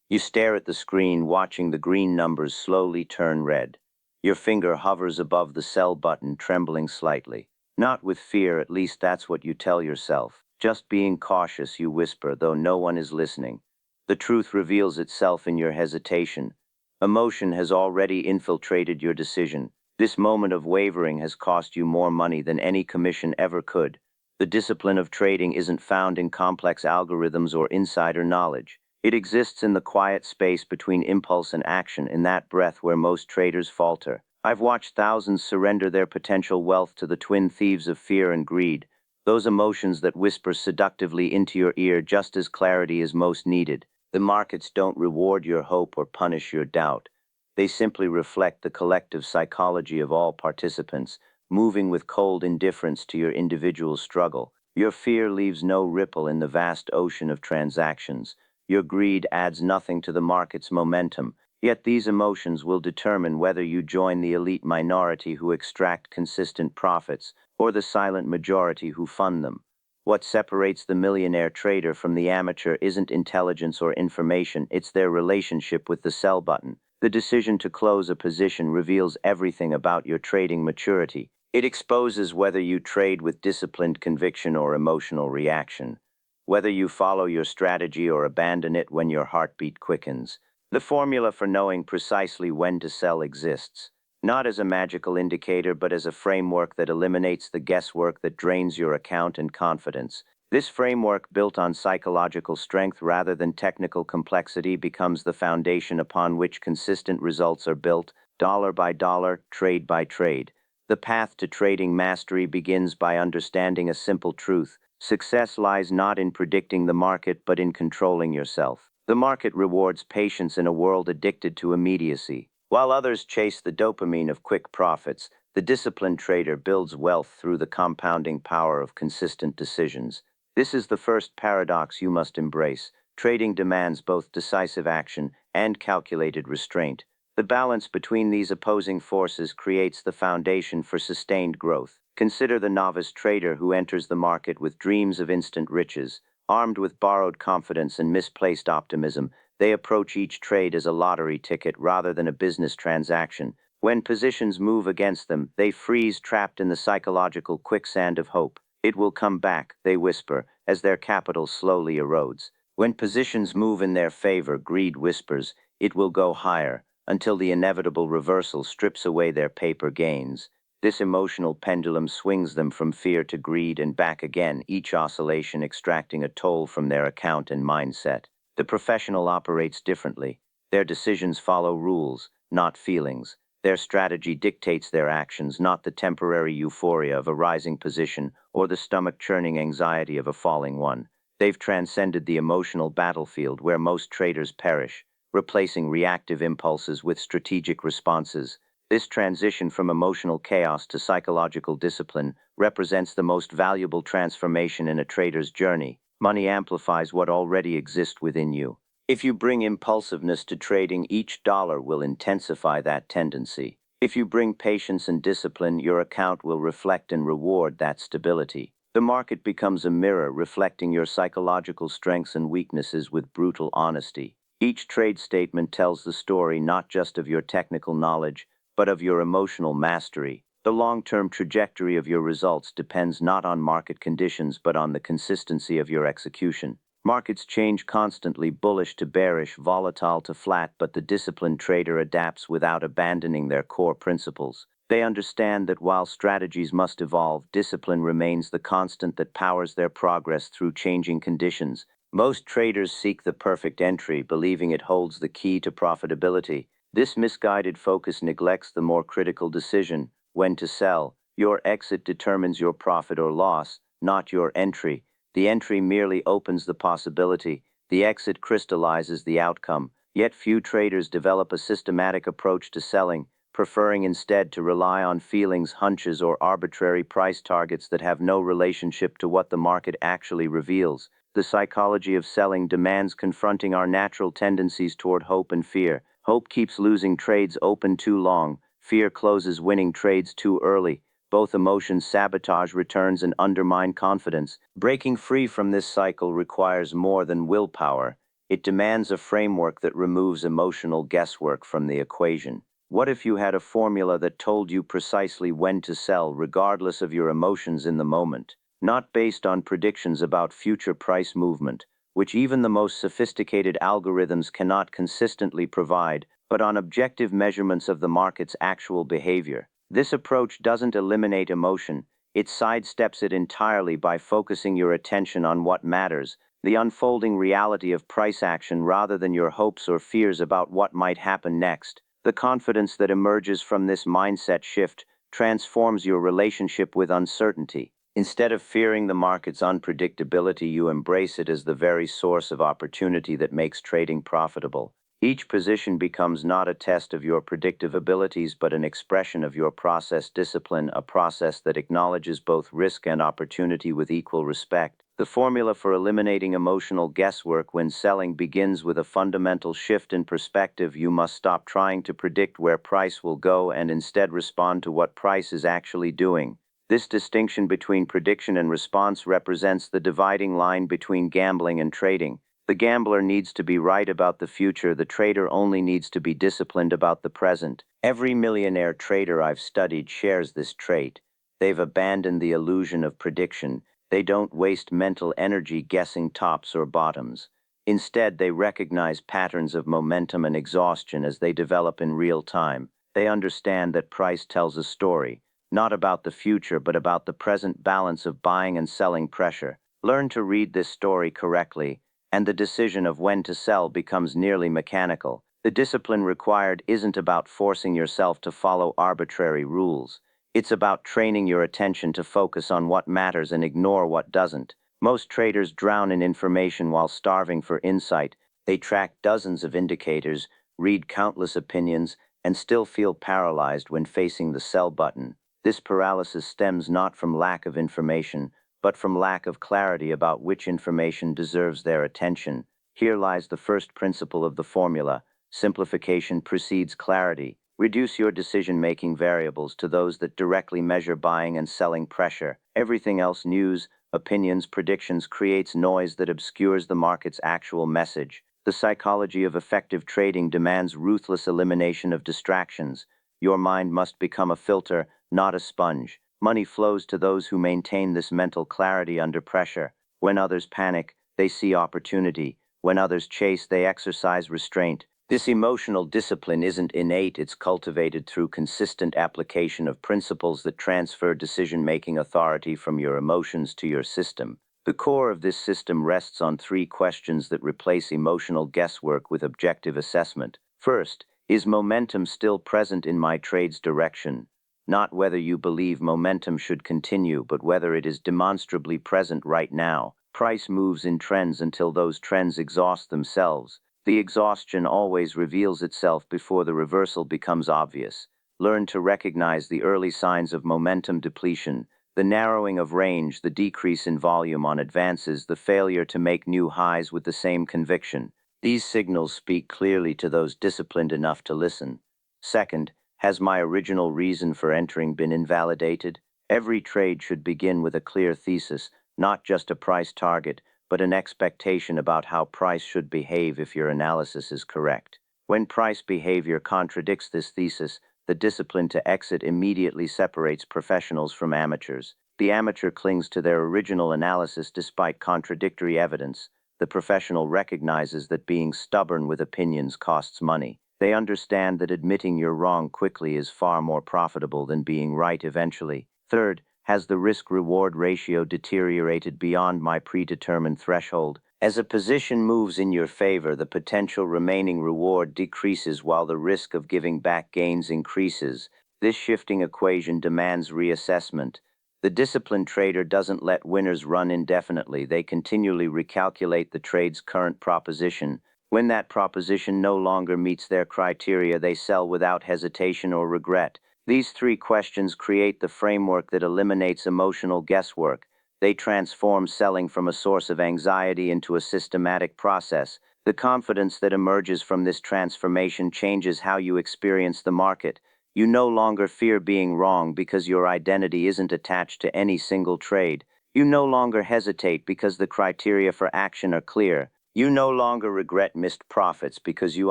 You stare at the screen, watching the green numbers slowly turn red. Your finger hovers above the sell button, trembling slightly. Not with fear, at least that's what you tell yourself. Just being cautious, you whisper, though no one is listening. The truth reveals itself in your hesitation. Emotion has already infiltrated your decision. This moment of wavering has cost you more money than any commission ever could. The discipline of trading isn't found in complex algorithms or insider knowledge. It exists in the quiet space between impulse and action, in that breath where most traders falter. I've watched thousands surrender their potential wealth to the twin thieves of fear and greed, those emotions that whisper seductively into your ear just as clarity is most needed. The markets don't reward your hope or punish your doubt. They simply reflect the collective psychology of all participants, moving with cold indifference to your individual struggle. Your fear leaves no ripple in the vast ocean of transactions. Your greed adds nothing to the market's momentum, yet these emotions will determine whether you join the elite minority who extract consistent profits or the silent majority who fund them. What separates the millionaire trader from the amateur isn't intelligence or information, it's their relationship with the sell button. The decision to close a position reveals everything about your trading maturity. It exposes whether you trade with disciplined conviction or emotional reaction, whether you follow your strategy or abandon it when your heartbeat quickens. The formula for knowing precisely when to sell exists, not as a magical indicator but as a framework that eliminates the guesswork that drains your account and confidence. This framework, built on psychological strength rather than technical complexity, becomes the foundation upon which consistent results are built, dollar by dollar, trade by trade. The path to trading mastery begins by understanding a simple truth. Success lies not in predicting the market but in controlling yourself. The market rewards patience in a world addicted to immediacy. While others chase the dopamine of quick profits, the disciplined trader builds wealth through the compounding power of consistent decisions. This is the first paradox you must embrace. Trading demands both decisive action and calculated restraint. The balance between these opposing forces creates the foundation for sustained growth. Consider the novice trader who enters the market with dreams of instant riches. Armed with borrowed confidence and misplaced optimism, they approach each trade as a lottery ticket rather than a business transaction. When positions move against them, they freeze, trapped in the psychological quicksand of hope. It will come back, they whisper, as their capital slowly erodes. When positions move in their favor, greed whispers, it will go higher, until the inevitable reversal strips away their paper gains. This emotional pendulum swings them from fear to greed and back again, each oscillation extracting a toll from their account and mindset. The professional operates differently. Their decisions follow rules, not feelings. Their strategy dictates their actions, not the temporary euphoria of a rising position or the stomach-churning anxiety of a falling one. They've transcended the emotional battlefield where most traders perish, replacing reactive impulses with strategic responses. This transition from emotional chaos to psychological discipline represents the most valuable transformation in a trader's journey. Money amplifies what already exists within you. If you bring impulsiveness to trading, each dollar will intensify that tendency. If you bring patience and discipline, your account will reflect and reward that stability. The market becomes a mirror reflecting your psychological strengths and weaknesses with brutal honesty. Each trade statement tells the story not just of your technical knowledge, but of your emotional mastery. The long-term trajectory of your results depends not on market conditions but on the consistency of your execution. Markets change constantly, bullish to bearish, volatile to flat, but the disciplined trader adapts without abandoning their core principles. They understand that while strategies must evolve, discipline remains the constant that powers their progress through changing conditions. Most traders seek the perfect entry, believing it holds the key to profitability. This misguided focus neglects the more critical decision: when to sell. Your exit determines your profit or loss, not your entry. The entry merely opens the possibility. The exit crystallizes the outcome. Yet few traders develop a systematic approach to selling, preferring instead to rely on feelings, hunches, or arbitrary price targets that have no relationship to what the market actually reveals. The psychology of selling demands confronting our natural tendencies toward hope and fear. Hope keeps losing trades open too long. Fear closes winning trades too early. Both emotions sabotage returns and undermine confidence. Breaking free from this cycle requires more than willpower. It demands a framework that removes emotional guesswork from the equation. What if you had a formula that told you precisely when to sell, regardless of your emotions in the moment, not based on predictions about future price movement, which even the most sophisticated algorithms cannot consistently provide, but on objective measurements of the market's actual behavior? This approach doesn't eliminate emotion, it sidesteps it entirely by focusing your attention on what matters, the unfolding reality of price action rather than your hopes or fears about what might happen next. The confidence that emerges from this mindset shift transforms your relationship with uncertainty. Instead of fearing the market's unpredictability, you embrace it as the very source of opportunity that makes trading profitable. Each position becomes not a test of your predictive abilities, but an expression of your process discipline, a process that acknowledges both risk and opportunity with equal respect. The formula for eliminating emotional guesswork when selling begins with a fundamental shift in perspective. You must stop trying to predict where price will go and instead respond to what price is actually doing. This distinction between prediction and response represents the dividing line between gambling and trading. The gambler needs to be right about the future, the trader only needs to be disciplined about the present. Every millionaire trader I've studied shares this trait. They've abandoned the illusion of prediction. They don't waste mental energy guessing tops or bottoms. Instead, they recognize patterns of momentum and exhaustion as they develop in real time. They understand that price tells a story, not about the future, but about the present balance of buying and selling pressure. Learn to read this story correctly, and the decision of when to sell becomes nearly mechanical. The discipline required isn't about forcing yourself to follow arbitrary rules. It's about training your attention to focus on what matters and ignore what doesn't. Most traders drown in information while starving for insight. They track dozens of indicators, read countless opinions, and still feel paralyzed when facing the sell button. This paralysis stems not from lack of information, but from lack of clarity about which information deserves their attention. Here lies the first principle of the formula: simplification precedes clarity. Reduce your decision-making variables to those that directly measure buying and selling pressure. Everything else, news, opinions, predictions, creates noise that obscures the market's actual message. The psychology of effective trading demands ruthless elimination of distractions. Your mind must become a filter, not a sponge. Money flows to those who maintain this mental clarity under pressure. When others panic, they see opportunity. When others chase, they exercise restraint. This emotional discipline isn't innate, it's cultivated through consistent application of principles that transfer decision-making authority from your emotions to your system. The core of this system rests on three questions that replace emotional guesswork with objective assessment. First, is momentum still present in my trade's direction? Not whether you believe momentum should continue, but whether it is demonstrably present right now. Price moves in trends until those trends exhaust themselves. The exhaustion always reveals itself before the reversal becomes obvious. Learn to recognize the early signs of momentum depletion, the narrowing of range, the decrease in volume on advances, the failure to make new highs with the same conviction. These signals speak clearly to those disciplined enough to listen. Second, has my original reason for entering been invalidated? Every trade should begin with a clear thesis, not just a price target, but an expectation about how price should behave if your analysis is correct. When price behavior contradicts this thesis, the discipline to exit immediately separates professionals from amateurs. The amateur clings to their original analysis despite contradictory evidence. The professional recognizes that being stubborn with opinions costs money. They understand that admitting you're wrong quickly is far more profitable than being right eventually. Third, has the risk-reward ratio deteriorated beyond my predetermined threshold? As a position moves in your favor, the potential remaining reward decreases while the risk of giving back gains increases. This shifting equation demands reassessment. The disciplined trader doesn't let winners run indefinitely. They continually recalculate the trade's current proposition. When that proposition no longer meets their criteria, they sell without hesitation or regret. These three questions create the framework that eliminates emotional guesswork. They transform selling from a source of anxiety into a systematic process. The confidence that emerges from this transformation changes how you experience the market. You no longer fear being wrong because your identity isn't attached to any single trade. You no longer hesitate because the criteria for action are clear. You no longer regret missed profits because you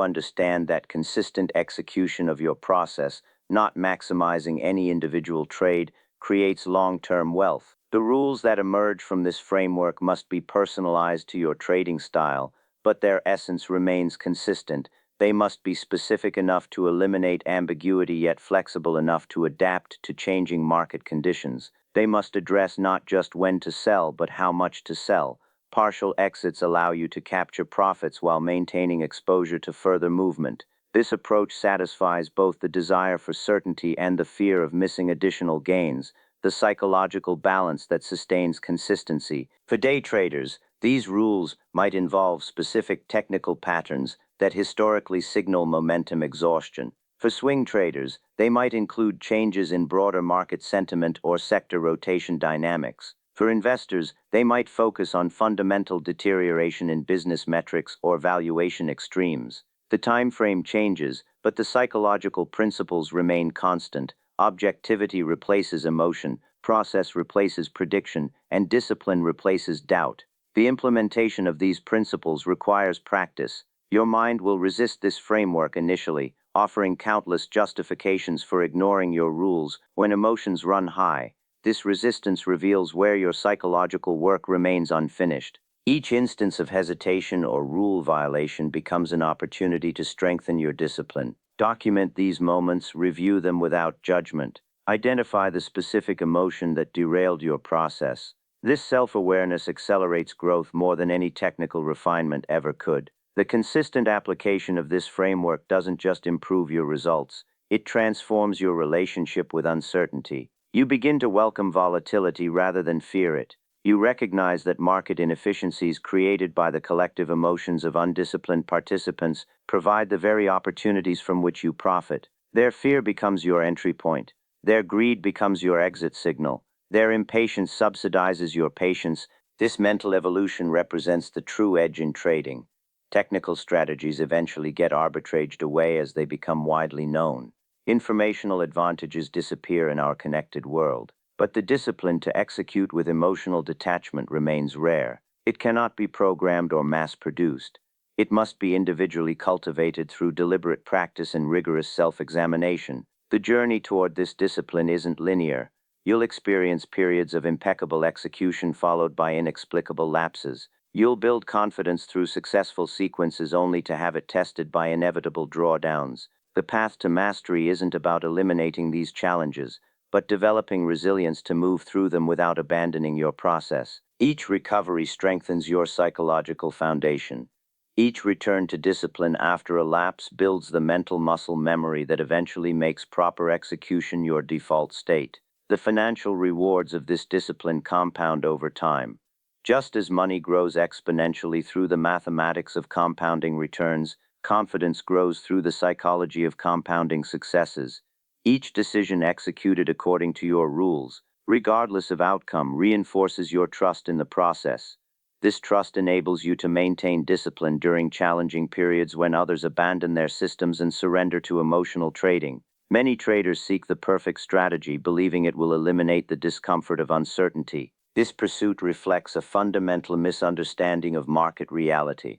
understand that consistent execution of your process, not maximizing any individual trade, creates long-term wealth. The rules that emerge from this framework must be personalized to your trading style, but their essence remains consistent. They must be specific enough to eliminate ambiguity yet flexible enough to adapt to changing market conditions. They must address not just when to sell, but how much to sell. Partial exits allow you to capture profits while maintaining exposure to further movement. This approach satisfies both the desire for certainty and the fear of missing additional gains, the psychological balance that sustains consistency. For day traders, these rules might involve specific technical patterns that historically signal momentum exhaustion. For swing traders, they might include changes in broader market sentiment or sector rotation dynamics. For investors, they might focus on fundamental deterioration in business metrics or valuation extremes. The time frame changes, but the psychological principles remain constant. Objectivity replaces emotion, process replaces prediction, and discipline replaces doubt. The implementation of these principles requires practice. Your mind will resist this framework initially, offering countless justifications for ignoring your rules when emotions run high. This resistance reveals where your psychological work remains unfinished. Each instance of hesitation or rule violation becomes an opportunity to strengthen your discipline. Document these moments, review them without judgment. Identify the specific emotion that derailed your process. This self-awareness accelerates growth more than any technical refinement ever could. The consistent application of this framework doesn't just improve your results, it transforms your relationship with uncertainty. You begin to welcome volatility rather than fear it. You recognize that market inefficiencies created by the collective emotions of undisciplined participants provide the very opportunities from which you profit. Their fear becomes your entry point. Their greed becomes your exit signal. Their impatience subsidizes your patience. This mental evolution represents the true edge in trading. Technical strategies eventually get arbitraged away as they become widely known. Informational advantages disappear in our connected world, but the discipline to execute with emotional detachment remains rare. It cannot be programmed or mass-produced. It must be individually cultivated through deliberate practice and rigorous self-examination. The journey toward this discipline isn't linear. You'll experience periods of impeccable execution followed by inexplicable lapses. You'll build confidence through successful sequences only to have it tested by inevitable drawdowns. The path to mastery isn't about eliminating these challenges, but developing resilience to move through them without abandoning your process. Each recovery strengthens your psychological foundation. Each return to discipline after a lapse builds the mental muscle memory that eventually makes proper execution your default state. The financial rewards of this discipline compound over time. Just as money grows exponentially through the mathematics of compounding returns, confidence grows through the psychology of compounding successes. Each decision executed according to your rules, regardless of outcome, reinforces your trust in the process. This trust enables you to maintain discipline during challenging periods when others abandon their systems and surrender to emotional trading. Many traders seek the perfect strategy, believing it will eliminate the discomfort of uncertainty. This pursuit reflects a fundamental misunderstanding of market reality.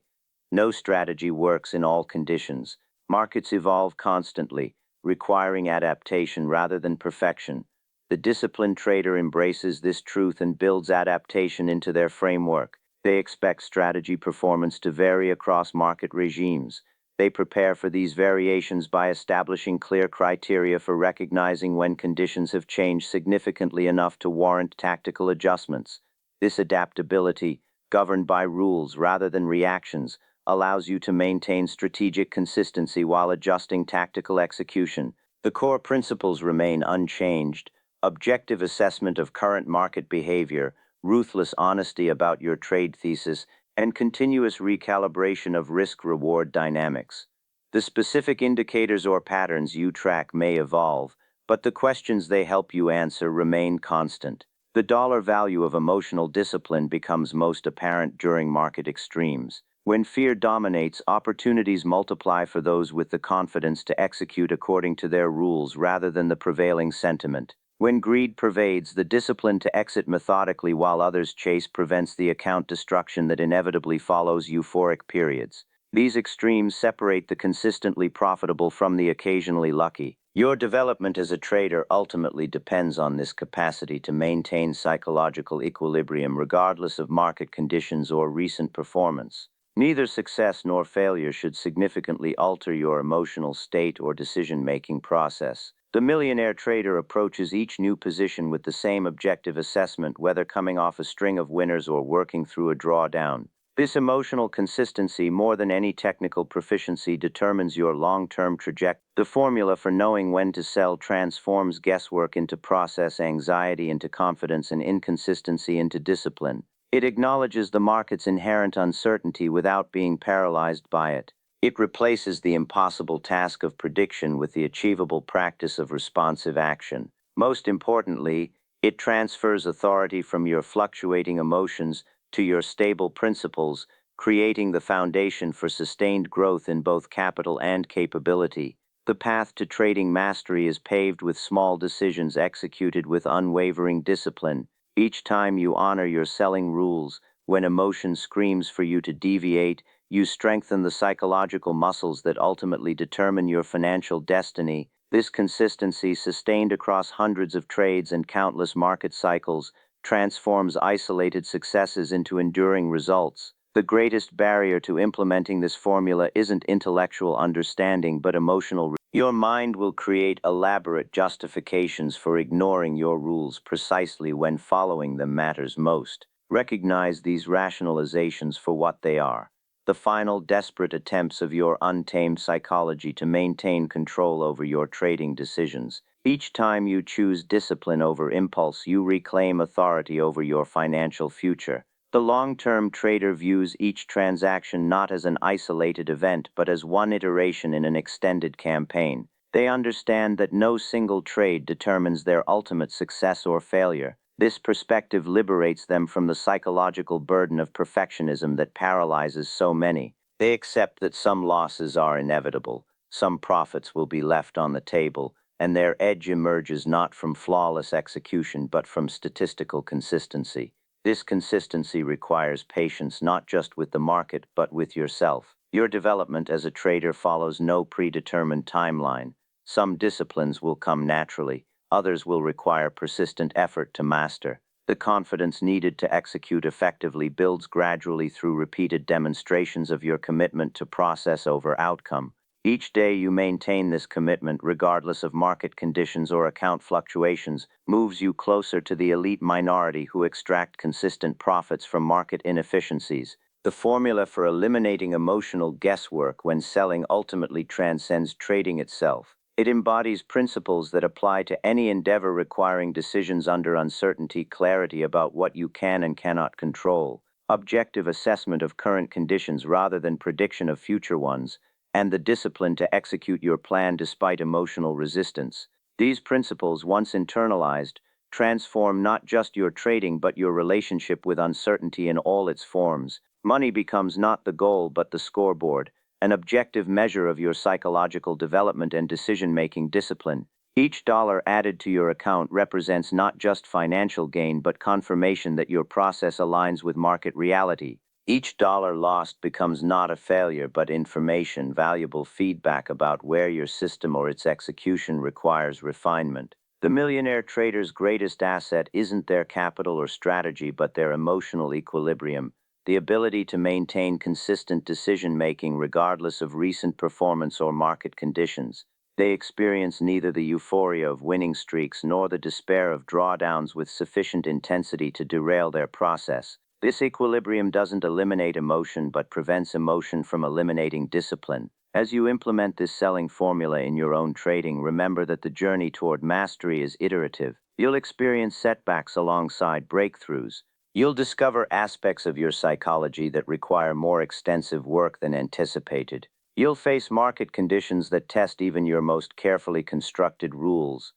No strategy works in all conditions. Markets evolve constantly, requiring adaptation rather than perfection. The disciplined trader embraces this truth and builds adaptation into their framework. They expect strategy performance to vary across market regimes. They prepare for these variations by establishing clear criteria for recognizing when conditions have changed significantly enough to warrant tactical adjustments. This adaptability, governed by rules rather than reactions, allows you to maintain strategic consistency while adjusting tactical execution. The core principles remain unchanged: objective assessment of current market behavior, ruthless honesty about your trade thesis, and continuous recalibration of risk-reward dynamics. The specific indicators or patterns you track may evolve, but the questions they help you answer remain constant. The dollar value of emotional discipline becomes most apparent during market extremes. When fear dominates, opportunities multiply for those with the confidence to execute according to their rules rather than the prevailing sentiment. When greed pervades, the discipline to exit methodically while others chase prevents the account destruction that inevitably follows euphoric periods. These extremes separate the consistently profitable from the occasionally lucky. Your development as a trader ultimately depends on this capacity to maintain psychological equilibrium regardless of market conditions or recent performance. Neither success nor failure should significantly alter your emotional state or decision-making process. The millionaire trader approaches each new position with the same objective assessment, whether coming off a string of winners or working through a drawdown. This emotional consistency, more than any technical proficiency, determines your long-term trajectory. The formula for knowing when to sell transforms guesswork into process, anxiety into confidence, and inconsistency into discipline. It acknowledges the market's inherent uncertainty without being paralyzed by it. It replaces the impossible task of prediction with the achievable practice of responsive action. Most importantly, it transfers authority from your fluctuating emotions to your stable principles, creating the foundation for sustained growth in both capital and capability. The path to trading mastery is paved with small decisions executed with unwavering discipline. Each time you honor your selling rules, when emotion screams for you to deviate, you strengthen the psychological muscles that ultimately determine your financial destiny. This consistency, sustained across hundreds of trades and countless market cycles, transforms isolated successes into enduring results. The greatest barrier to implementing this formula isn't intellectual understanding but emotional. Your mind will create elaborate justifications for ignoring your rules precisely when following them matters most. Recognize these rationalizations for what they are: the final desperate attempts of your untamed psychology to maintain control over your trading decisions. Each time you choose discipline over impulse, you reclaim authority over your financial future. The long-term trader views each transaction not as an isolated event but as one iteration in an extended campaign. They understand that no single trade determines their ultimate success or failure. This perspective liberates them from the psychological burden of perfectionism that paralyzes so many. They accept that some losses are inevitable, some profits will be left on the table, and their edge emerges not from flawless execution but from statistical consistency. This consistency requires patience not just with the market but with yourself. Your development as a trader follows no predetermined timeline. Some disciplines will come naturally, others will require persistent effort to master. The confidence needed to execute effectively builds gradually through repeated demonstrations of your commitment to process over outcome. Each day you maintain this commitment, regardless of market conditions or account fluctuations, moves you closer to the elite minority who extract consistent profits from market inefficiencies. The formula for eliminating emotional guesswork when selling ultimately transcends trading itself. It embodies principles that apply to any endeavor requiring decisions under uncertainty: clarity about what you can and cannot control, objective assessment of current conditions rather than prediction of future ones, and the discipline to execute your plan despite emotional resistance. These principles, once internalized, transform not just your trading but your relationship with uncertainty in all its forms. Money becomes not the goal but the scoreboard, an objective measure of your psychological development and decision-making discipline. Each dollar added to your account represents not just financial gain but confirmation that your process aligns with market reality. Each dollar lost becomes not a failure but information, valuable feedback about where your system or its execution requires refinement. The millionaire trader's greatest asset isn't their capital or strategy but their emotional equilibrium, the ability to maintain consistent decision-making regardless of recent performance or market conditions. They experience neither the euphoria of winning streaks nor the despair of drawdowns with sufficient intensity to derail their process. This equilibrium doesn't eliminate emotion but prevents emotion from eliminating discipline. As you implement this selling formula in your own trading, remember that the journey toward mastery is iterative. You'll experience setbacks alongside breakthroughs. You'll discover aspects of your psychology that require more extensive work than anticipated. You'll face market conditions that test even your most carefully constructed rules.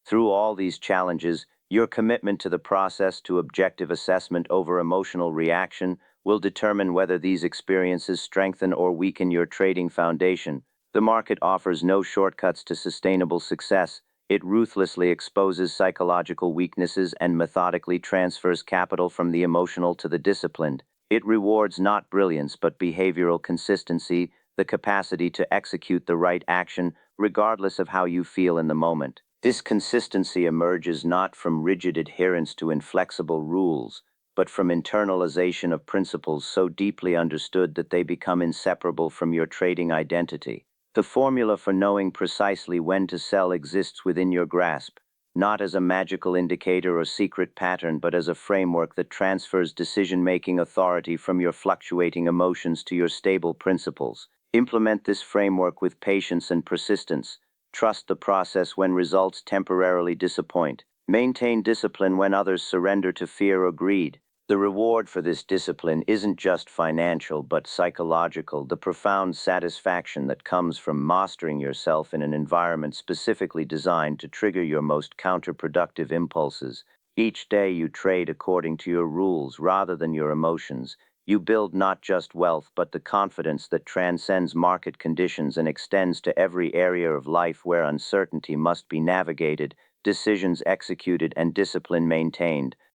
Through all these challenges, your commitment to the process, to objective assessment over emotional reaction, will determine whether these experiences strengthen or weaken your trading foundation. The market offers no shortcuts to sustainable success. It ruthlessly exposes psychological weaknesses and methodically transfers capital from the emotional to the disciplined. It rewards not brilliance but behavioral consistency, the capacity to execute the right action regardless of how you feel in the moment. This consistency emerges not from rigid adherence to inflexible rules, but from internalization of principles so deeply understood that they become inseparable from your trading identity. The formula for knowing precisely when to sell exists within your grasp, not as a magical indicator or secret pattern, but as a framework that transfers decision-making authority from your fluctuating emotions to your stable principles. Implement this framework with patience and persistence. Trust the process when results temporarily disappoint. Maintain discipline when others surrender to fear or greed. The reward for this discipline isn't just financial but psychological, the profound satisfaction that comes from mastering yourself in an environment specifically designed to trigger your most counterproductive impulses. Each day you trade according to your rules rather than your emotions. You build not just wealth but the confidence that transcends market conditions and extends to every area of life where uncertainty must be navigated, decisions executed, and discipline maintained.